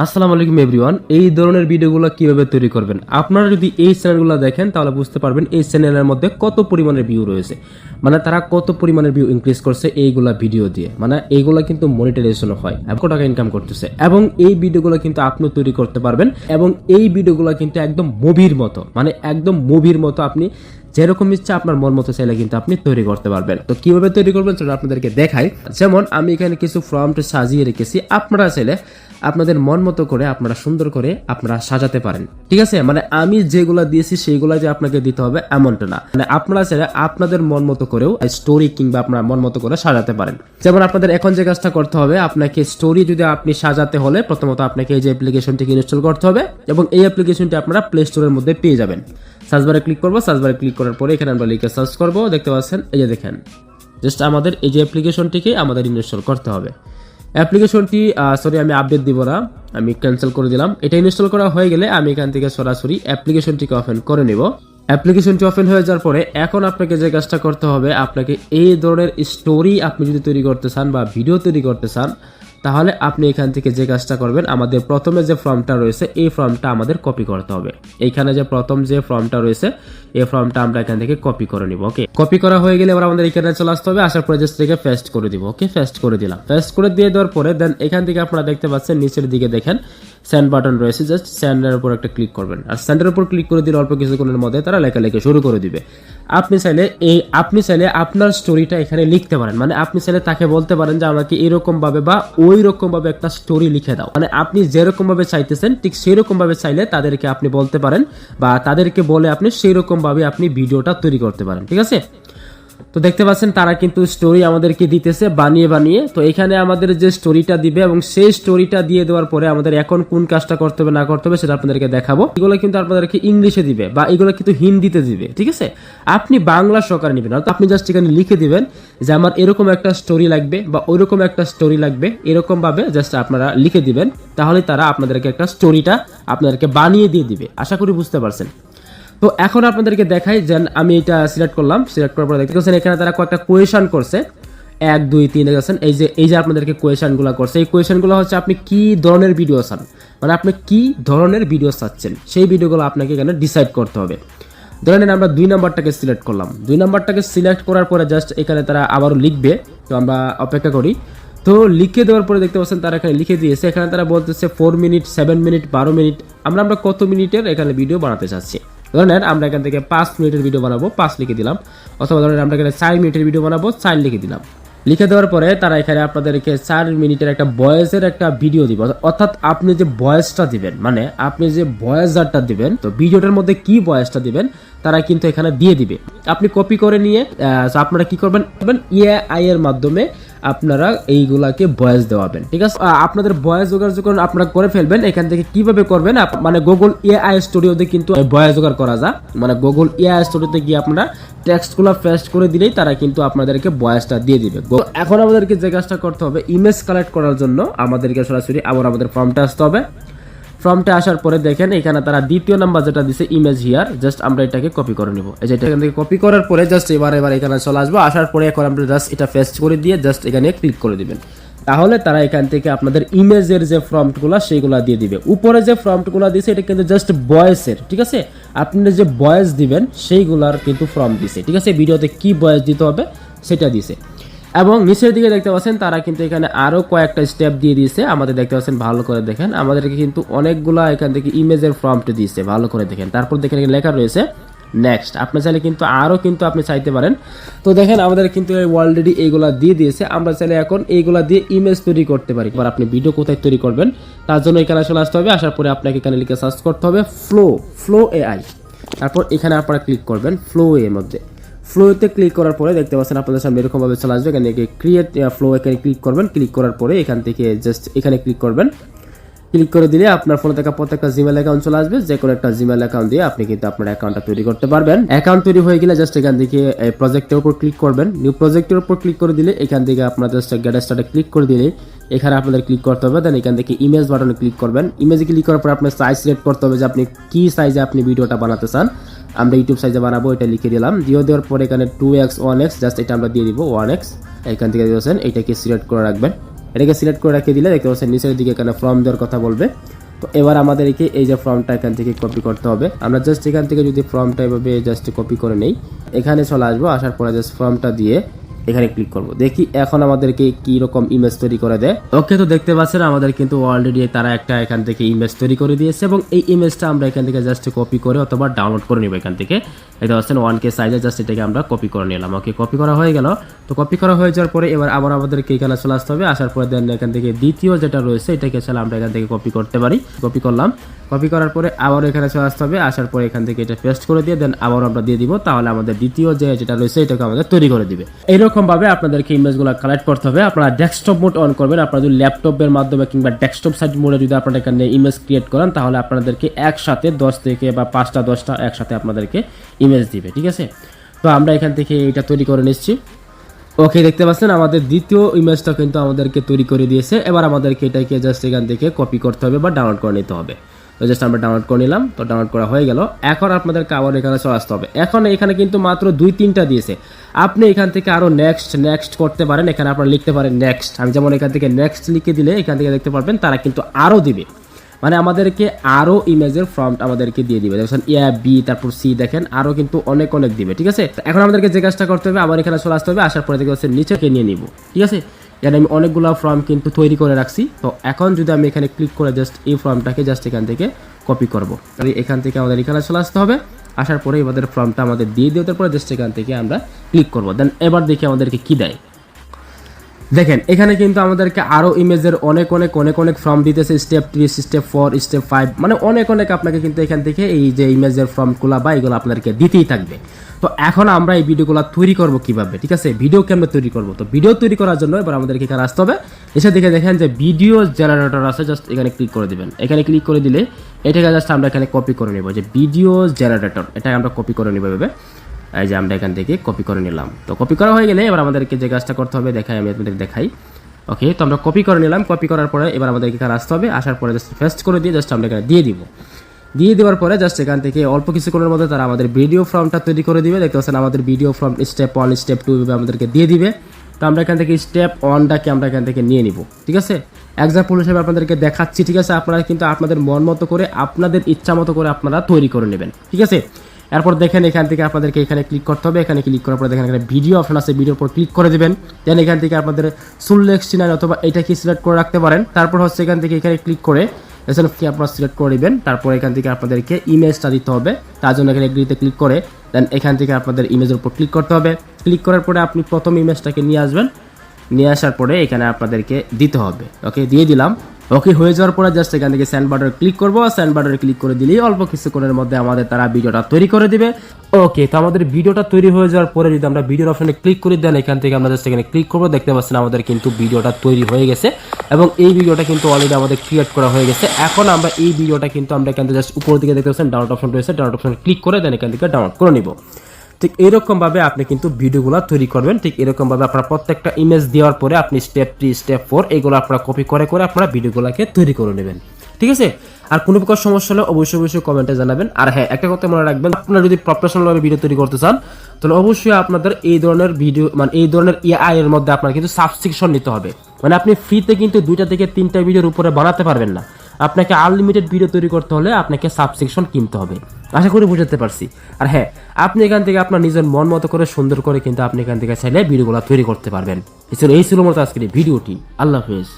আসসালামু আলাইকুম এভরিওয়ান। এই ধরনের ভিডিওগুলো কিভাবে তৈরি করবেন, আপনারা যদি এই চ্যানেলগুলো দেখেন তাহলে বুঝতে পারবেন এই চ্যানেলের মধ্যে কত পরিমাণের ভিউ রয়েছে, মানে তারা কত পরিমাণের ভিউ ইনক্রিজ করছে এইগুলা ভিডিও দিয়ে। মানে এইগুলা কিন্তু মনিটাইজেশন হয়, কত টাকা ইনকাম করতেছে, এবং এই ভিডিওগুলো কিন্তু আপনি তৈরি করতে পারবেন। এবং এই ভিডিওগুলো কিন্তু একদম মুভির মতো, মানে একদম মুভির মতো আপনি যেরকম ইচ্ছা আপনার মন মতো চাইলে কিন্তু আপনি তৈরি করতে পারবেন। তো কিভাবে তৈরি করবেন সেটা আপনাদেরকে দেখাই। যেমন আমি এখানে কিছু ফ্রন্ট সাজিয়ে রেখেছি, আপনারা চাইলে আপনাদের মন মতো করে আপনারা সুন্দর করে আপনারা সাজাতে পারেন, ঠিক আছে। মানে আমি যেগুলা দিয়েছি সেইগুলা যে আপনাকে দিতে হবে এমনটা না, মানে আপনারা চাইলে আপনাদের মন মতো করেও স্টোরি কিংবা আপনার মন মতো করে সাজাতে পারেন। যেমন আপনাদের এখন যে কাজটা করতে হবে, আপনাকে স্টোরি যদি আপনি সাজাতে হলে প্রথমত আপনাকে এই যে অ্যাপ্লিকেশনটিকে ইনস্টল করতে হবে, এবং এই অ্যাপ্লিকেশনটি আপনারা প্লে স্টোরের মধ্যে পেয়ে যাবেন। সার্চবারে ক্লিক করবো, সার্চবারে ক্লিক করার পরে এখানে আমরা লিখে সার্চ করবো, দেখতে পাচ্ছেন এই যে দেখেন, জাস্ট আমাদের এই যে অ্যাপ্লিকেশনটিকে আমাদের ইনস্টল করতে হবে। অ্যাপ্লিকেশনটি আমি আপডেট দিব না, আমি ক্যান্সেল করে দিলাম। এটা ইনস্টল করা হয়ে গেলে আমি এখান থেকে সরাসরি অ্যাপ্লিকেশনটিকে ওপেন করে নেব। অ্যাপ্লিকেশনটি ওপেন হয়ে যাওয়ার পরে এখন আপনাকে যে কাজটা করতে হবে, আপনাকে এই ধরনের স্টোরি আপনি যদি তৈরি করতে চান বা ভিডিও তৈরি করতে চান, তাহলে আপনি এখান থেকে যে কাজটা করবেন, আমাদের প্রথমে যে ফর্মটা রয়েছে এই ফর্মটা আমাদের কপি করতে হবে। এইখানে যে প্রথম যে ফর্মটা রয়েছে এই ফর্মটা আমরা এখান থেকে কপি করে নিব। ওকে, কপি করা হয়ে গেলে এবার আমাদের এখানে চলে আসতে হবে। আসার পরে জাস্ট থেকে পেস্ট করে দিব। ওকে, পেস্ট করে দিলাম। পেস্ট করে দিয়ে দেওয়ার পরে দেন এখান থেকে আপনারা দেখতে পাচ্ছেন নিচের দিকে দেখেন সেন্ড বাটন রয়েছে, জাস্ট সেন্ডের উপর একটা ক্লিক করবেন। আর সেন্ডের উপর ক্লিক করে দিলে অল্প কিছুক্ষণের মধ্যে তারা লেখালেখি শুরু করে দিবে। আপনি চাইলে আপনার স্টোরিটা এখানে লিখতে পারেন, মানে আপনি চাইলে তাকে বলতে পারেন যে আমাকে এরকম ভাবে বা ওই রকম ভাবে একটা স্টোরি লিখে দাও, মানে আপনি যেরকম ভাবে চাইতেছেন ঠিক সেই রকম ভাবে চাইলে তাদেরকে আপনি বলতে পারেন, বা তাদেরকে বলে আপনি সেই রকম ভাবে আপনি ভিডিওটা তৈরি করতে পারেন, ঠিক আছে। তো দেখতে পাচ্ছেন তারা কিন্তু স্টোরি আমাদেরকে দিতেছে বানিয়ে বানিয়ে। তো এখানে আমাদের যে স্টোরিটা দিবে এবং সেই স্টোরিটা দিয়ে দেওয়ার পরে আমাদের এখন কোন কাজটা করতে হবে না করতে হবে সেটা আপনাদেরকে দেখাবো। এগুলো কিন্তু আপনাদেরকে ইংলিশে দিবে বা এগুলো কিন্তু হিন্দিতে দিবে, ঠিক আছে। আপনি বাংলা সহকারে নেবেন, অর্থাৎ আপনি জাস্ট এখানে লিখে দিবেন যে আমার এরকম একটা স্টোরি লাগবে বা ওইরকম একটা স্টোরি লাগবে, এরকম ভাবে জাস্ট আপনারা লিখে দিবেন, তাহলে তারা আপনাদেরকে একটা স্টোরিটা আপনাদেরকে বানিয়ে দিয়ে দিবে। আশা করি বুঝতে পারছেন। তো এখন আপনাদেরকে দেখাই যে আমি এটা সিলেক্ট করলাম। সিলেক্ট করার পরে দেখতে পাচ্ছেন এখানে তারা কয়েকটা কোয়েশন করছে, 1 2 3 দেখেছেন। এই যে আপনাদেরকে কোয়েশনগুলো করছে, এই কোয়েশনগুলো হচ্ছে আপনি কি ধরনের ভিডিও চান, মানে আপনি কি ধরনের ভিডিও চাচ্ছেন সেই ভিডিওগুলো আপনাকে এখানে ডিসাইড করতে হবে। ধরে নেন আমরা 2 নাম্বারটাকে সিলেক্ট করলাম। 2 নাম্বারটাকে সিলেক্ট করার পরে জাস্ট এখানে তারা আবারও লিখবে, তো আমরা অপেক্ষা করি। তো লিখে দেওয়ার পরে দেখতে পাচ্ছেন তারা এখানে লিখে দিয়েছে। এখানে তারা বলতেছে 4 মিনিট, 7 মিনিট, 12 মিনিট। আমরা কত মিনিটের এখানে ভিডিও বানাতে চাচ্ছি। ধরেন আমরা এখান থেকে 5 মিনিটের ভিডিও বানাবো, 5 লিখে দিলাম। অথবা ধরেন আমরা এখানে 4 মিনিটের ভিডিও বানাবো, 4 লিখে দিলাম। লিখে দেওয়ার পরে তারা এখানে আপনাদেরকে 4 মিনিটের একটা ভয়েসের একটা ভিডিও দিব, অর্থাৎ আপনি যে ভয়েসটা দিবেন, মানে আপনি যে ভয়েসটা দিবেন, তো ভিডিওটার মধ্যে কি ভয়েসটা দিবেন তারা কিন্তু এখানে দিয়ে দিবে। আপনি কপি করে নিয়ে আপনারা কি করবেন, এআই এর মাধ্যমে আপনারা এইগুলাকে ভয়েস দেওয়াবেন, ঠিক আছে। আপনাদের ভয়েস জোগাড় যখন আপনারা করে ফেলবেন, এখান থেকে কিভাবে করবেন, মানে গুগল এআই স্টুডিওতে কিন্তু ভয়েস জোগাড় করা যায়। মানে গুগল এআই স্টুডিওতে গিয়ে আপনারা টেক্সটগুলো পেস্ট করে দিলেই তারা কিন্তু আপনাদেরকে ভয়েসটা দিয়ে দিবে। এখন আমাদেরকে যে কাজটা করতে হবে, ইমেজ কালেক্ট করার জন্য আমাদেরকে সরাসরি আবার আমাদের ফর্মটা আসতে হবে। ফর্মটা আসার পরে দেখেন এখানে তারা দ্বিতীয় নাম্বার যেটা দিছে ইমেজ হিয়ার, জাস্ট আমরা এটাকে কপি করে নিব। এই যে এখান থেকে কপি করার পরে জাস্ট এবার এখানে চলে আসবো। আসার পরে এখন আমরা জাস্ট এটা পেস্ট করে দিয়ে জাস্ট এখানে ক্লিক করে দিবেন, তাহলে তারা এখান থেকে আপনাদের ইমেজের যে ফর্মটগুলো সেইগুলো দিয়ে দিবে। উপরে যে ফর্মটগুলো দিয়েছে এটা কিন্তু জাস্ট ভয়েসের, ঠিক আছে। আপনি যে ভয়েস দিবেন সেইগুলার কিন্তু ফর্ম দিছে, ঠিক আছে। ভিডিওতে কি ভয়েস দিতে হবে সেটা দিছে। এবং নিচের দিকে দেখতে পাচ্ছেন তারা কিন্তু এখানে আরো কয়েকটা স্টেপ দিয়ে দিয়েছে। আমাদের দেখতে পাচ্ছেন, ভালো করে দেখেন, আমাদেরকে কিন্তু অনেকগুলা এখান থেকে ইমেজের ফর্মটা দিয়েছে, ভালো করে দেখেন। তারপর দেখেন লেখা রয়েছে নেক্সট। আপনি চাইলে কিন্তু আরো কিন্তু আপনি চাইতে পারেন। তো দেখেন আমাদের কিন্তু অলরেডি এইগুলা দিয়ে দিয়েছে। আমরা চাইলে এখন এইগুলা দিয়ে ইমেজ তৈরি করতে পারি। এবার আপনি ভিডিও কোথায় তৈরি করবেন তার জন্য এখানে চলে আসতে হবে। আসার পরে আপনাকে এখানে লিখে সার্চ করতে হবে ফ্লো এআই। তারপর এখানে আপনারা ক্লিক করবেন ফ্লো এর মধ্যে। ফ্লোতে ক্লিক করার পরে দেখতে পাচ্ছেন আপনাদের সামনে এরকম ভাবে চলে আসবে। এখানে ক্রিয়েট ফ্লো এখানে ক্লিক করবেন। ক্লিক করার পরে এখান থেকে জাস্ট এখানে ক্লিক করবেন। ক্লিক করে দিলে আপনার ফোনে থাকা প্রত্যেকটা জিমেল অ্যাকাউন্ট চলে আসবে। যে কোনো একটা জিমেল অ্যাকাউন্ট দিয়ে আপনি কিন্তু আপনার অ্যাকাউন্টটা তৈরি করতে পারবেন। অ্যাকাউন্ট তৈরি হয়ে গেলে জাস্ট এখান থেকে প্রজেক্টের উপর ক্লিক করবেন। নিউ প্রজেক্টের উপর ক্লিক করে দিলে এখান থেকে আপনার জাস্ট গেট স্টার্টে ক্লিক করে দিলে এখানে আপনাদের ক্লিক করতে হবে। দেন এখান থেকে ইমেজ বাটনে ক্লিক করবেন। ইমেজে ক্লিক করার পর আপনার সাইজ সিলেক্ট করতে হবে যে আপনি কি সাইজে আপনি ভিডিওটা বানাতে চান। আমরা ইউটিউব সাইজে বানাবো, এটা লিখে দিলাম। দেওয়ার পরে এখানে 2x 1x জাস্ট এটা আমরা দিয়ে দিব 1x। এখান থেকে দিয়েছেন এটাকে সিলেক্ট করে রাখবেন। এটাকে সিলেক্ট করে রেখে দিলে দেখতে পাচ্ছেন নিচের দিকে এখানে ফর্ম দেওয়ার কথা বলবে। তো এবার আমাদেরকে এই যে ফর্মটা এখান থেকে কপি করতে হবে। আমরা জাস্ট এখান থেকে যদি ফর্মটা এভাবে জাস্ট কপি করে নেই, এখানে চলে আসবো, আসার পরে জাস্ট ফর্মটা দিয়ে এখানে ক্লিক করব। দেখি এখন আমাদেরকে কি রকম ইমেজ তৈরি করে দেয়। ওকে, তো দেখতে পাচ্ছেন আমাদের কিন্তু অলরেডি তারা একটা এখান থেকে ইমেজ তৈরি করে দিয়েছে এবং এই ইমেজটা আমরা এখান থেকে জাস্ট কপি করে অথবা ডাউনলোড করে নিব। এখান থেকে দেখতে পাচ্ছেন 1K সাইজে জাস্ট এটাকে আমরা কপি করে নিলাম। ওকে, কপি করা হয়ে গেল। তো কপি করা হয়ে যাওয়ার পরে এবার আবার আমাদেরকে এখানে চলে আসতে হবে। আসার পরে দেন এখান থেকে দ্বিতীয় যেটা রয়েছে এটাকে চলে আমরা এখান থেকে কপি করতে পারি। কপি করলাম, কপি করার পরে আবার এখানে চলে আসতে হবে। আসার পরে এখান থেকে এটা পেস্ট করে দিয়ে দেন আবার আমরা দিয়ে দিব, তাহলে আমাদের দ্বিতীয় যেটা রয়েছে এটাকে আমাদের তৈরি করে দিবে। এইরকম ভাবে আপনাদেরকে ইমেজগুলো কালেক্ট করতে হবে। আপনারা ডেস্কটপ মোড অন করবেন। আপনারা যদি ল্যাপটপের মাধ্যমে কিংবা ডেস্কটপ সাইড মোডে যদি আপনারা এখানে ইমেজ ক্রিয়েট করেন, তাহলে আপনাদেরকে একসাথে 10 থেকে বা 5টা 10টা একসাথে আপনাদেরকে ইমেজ দিবে। ঠিক আছে, তো আমরা এখান থেকে এটা তৈরি করে নিচ্ছি। ওকে, দেখতে পাচ্ছেন আমাদের দ্বিতীয় ইমেজটা কিন্তু আমাদেরকে তৈরি করে দিয়েছে। এবার আমাদেরকে এটাকে জাস্ট এখান থেকে কপি করতে হবে বা ডাউনলোড করে নিতে হবে। তো জাস্ট আমরা ডাউনলোড করে নিলাম। তো ডাউনলোড করা হয়ে গেল। এখন আপনাদেরকে আবার এখানে চলে আসতে হবে। এখন এখানে কিন্তু মাত্র 2-3টা দিয়েছে। আপনি এখান থেকে আরো নেক্সট করতে পারেন। এখানে আপনারা লিখতে পারেন নেক্সট। আমি যেমন এখান থেকে নেক্সট লিখে দিলে এখান থেকে দেখতে পারবেন তারা কিন্তু আরো দিবে, মানে আমাদেরকে আরো ইমেজের ফর্মট আমাদেরকে দিয়ে দিবে। দেখেন বি তারপর সি, দেখেন আরো কিন্তু অনেক দিবে। ঠিক আছে, এখন আমাদেরকে যে কাজটা করতে হবে, আবার এখানে চলে আসতে হবে। আসার পরে দেখতে পাচ্ছেন নিচেকে নিয়ে নিব। ঠিক আছে, এখানে আমি অনেকগুলো ফর্ম কিন্তু তৈরি করে রাখছি। তো এখন যদি আমি এখানে ক্লিক করে জাস্ট এই ফর্মটাকে জাস্ট এখান থেকে কপি করব, তাহলে এখান থেকে আমাদের এখানে চলে আসতে হবে। আসার পরে আমাদের ফর্মটা আমাদের দিয়ে দেওয়ার পরে জাস্ট এখান থেকে আমরা ক্লিক করব। দেন এবার দেখি আমাদেরকে কি দেয়। দেখেন এখানে কিন্তু আমাদেরকে আরো ইমেজের অনেক ফর্ম দিতেছে। স্টেপ 3, স্টেপ 4, স্টেপ 5, মানে অনেক আপনাকে কিন্তু এখান থেকে এই যে ইমেজের ফর্মগুলো বা এগুলো আপনাদেরকে দিতেই থাকবে। তো এখন আমরা এই ভিডিওগুলো তৈরি করব কিভাবে, ঠিক আছে, ভিডিও কেমনে তৈরি করব। তো ভিডিও তৈরি করার জন্য এবার আমাদেরকে এখানে আসতে হবে। এসে দেখে দেখেন যে ভিডিও জেনারেটর আছে, জাস্ট এখানে ক্লিক করে দিবেন। এখানে ক্লিক করে দিলে এটাকে জাস্ট আমরা এখানে কপি করে নেব, যে ভিডিও জেনারেটর, এটা আমরা কপি করে নেব এভাবে। এই যে আমরা এখান থেকে কপি করে নিলাম। তো কপি করা হয়ে গেলে এবার আমাদেরকে যে কাজটা করতে হবে দেখাই, আমি আপনাদের দেখাই। ওকে, তো আমরা কপি করে নিলাম। কপি করার পরে এবার আমাদেরকে এখানে আসতে হবে। আসার পরে জাস্ট পেস্ট করে দিয়ে জাস্ট আমরা এখানে দিয়ে দিব। দিয়ে দেওয়ার পরে জাস্ট এখান থেকে অল্প কিছুক্ষণের মধ্যে তারা আমাদের ভিডিও ফর্মটা তৈরি করে দিবে। দেখতে পাচ্ছেন আমাদের ভিডিও ফর্ম স্টেপ 1, স্টেপ 2 আমাদেরকে দিয়ে দিবে। তো আমরা এখান থেকে স্টেপ 1টাকে আমরা এখান থেকে নিয়ে নিব। ঠিক আছে, এক্সাম্পল হিসেবে আপনাদেরকে দেখাচ্ছি। ঠিক আছে, আপনারা কিন্তু আপনাদের মন মতো করে, আপনাদের ইচ্ছা মতো করে আপনারা তৈরি করে নেবেন। ঠিক আছে, এরপর দেখেন এখান থেকে আপনাদেরকে এখানে ক্লিক করতে হবে। এখানে ক্লিক করার পরে দেখেন এখানে ভিডিও অপশন আছে, ভিডিওর উপর ক্লিক করে দেবেন। দেন এখান থেকে আপনাদের সুলেকশন অথবা এটাকে সিলেক্ট করে রাখতে পারেন। তারপর হচ্ছে এখান থেকে এখানে ক্লিক করে এখানে কি আপনারা সিলেক্ট করে নেবেন। তারপর এখান থেকে আপনাদেরকে ইমেজটা দিতে হবে। তার জন্য এখানে এগ্রিতে ক্লিক করে দেন এখান থেকে আপনাদের ইমেজের উপর ক্লিক করতে হবে। ক্লিক করার পরে আপনি প্রথম ইমেজটাকে নিয়ে আসবেন। নিয়ে আসার পরে এখানে আপনাদেরকে দিতে হবে। ওকে, দিয়ে দিলাম। ওকে, হয়ে যাওয়ার পরে জাস্ট এখান থেকে সেন্ড বাটনে ক্লিক করবো। সেন্ড বাটনে ক্লিক করে দিলেই অল্প কিছুক্ষণের মধ্যে আমাদের তারা ভিডিওটা তৈরি করে দিবে। ওকে, তো আমাদের ভিডিওটা তৈরি হয়ে যাওয়ার পরে যদি আমরা ভিডিওর অপশনে ক্লিক করে দেন, এখান থেকে আমরা জাস্ট এখানে ক্লিক করবো। দেখতে পাচ্ছেন আমাদের কিন্তু ভিডিওটা তৈরি হয়ে গেছে এবং এই ভিডিওটা কিন্তু অলরেডি আমাদের ক্রিয়েট করা হয়ে গেছে। এখন আমরা এই ভিডিওটা কিন্তু আমরা এখান থেকে জাস্ট উপর দিকে দেখতে পাচ্ছেন ডাউনলোড অপশন রয়েছে, ডাউনলোড অপশনে ক্লিক করে দেন এখান থেকে ডাউনলোড করে নিব। ঠিক এরকম ভাবে আপনি কিন্তু ভিডিওগুলো তৈরি করবেন। ঠিক এরকম ভাবে আপনারা প্রত্যেকটা ইমেজ দেওয়ার পরে আপনি স্টেপ 3, স্টেপ 4 এগুলো আপনারা কপি করে আপনারা ভিডিওগুলোকে তৈরি করে নেবেন। ঠিক আছে, আর কোনো প্রকার সমস্যা হলে অবশ্যই কমেন্টে জানাবেন। আর হ্যাঁ, একটা কথা মনে রাখবেন, আপনারা যদি প্রফেশনাল ভাবে ভিডিও তৈরি করতে চান তাহলে অবশ্যই আপনাদের এই ধরনের ভিডিও, মানে এই ধরনের এআই এর মধ্যে আপনার কিন্তু সাবস্ক্রিপশন নিতে হবে। মানে আপনি ফ্রিতে কিন্তু 2টা থেকে 3টা ভিডিওর উপরে বানাতে পারবেন না। আপনাকে আনলিমিটেড ভিডিও তৈরি করতে হলে আপনাকে সাবস্ক্রিপশন কিনতে হবে। আশা করি বুঝতে পারছি। আর হ্যাঁ, আপনি এখান থেকে আপনার নিজের মন মতো করে সুন্দর করে কিন্তু আপনি এখান থেকে চাইলে ভিডিওগুলো তৈরি করতে পারবেন। এই ছিল মূলত আজকের ভিডিওটি। আল্লাহ হাফেজ।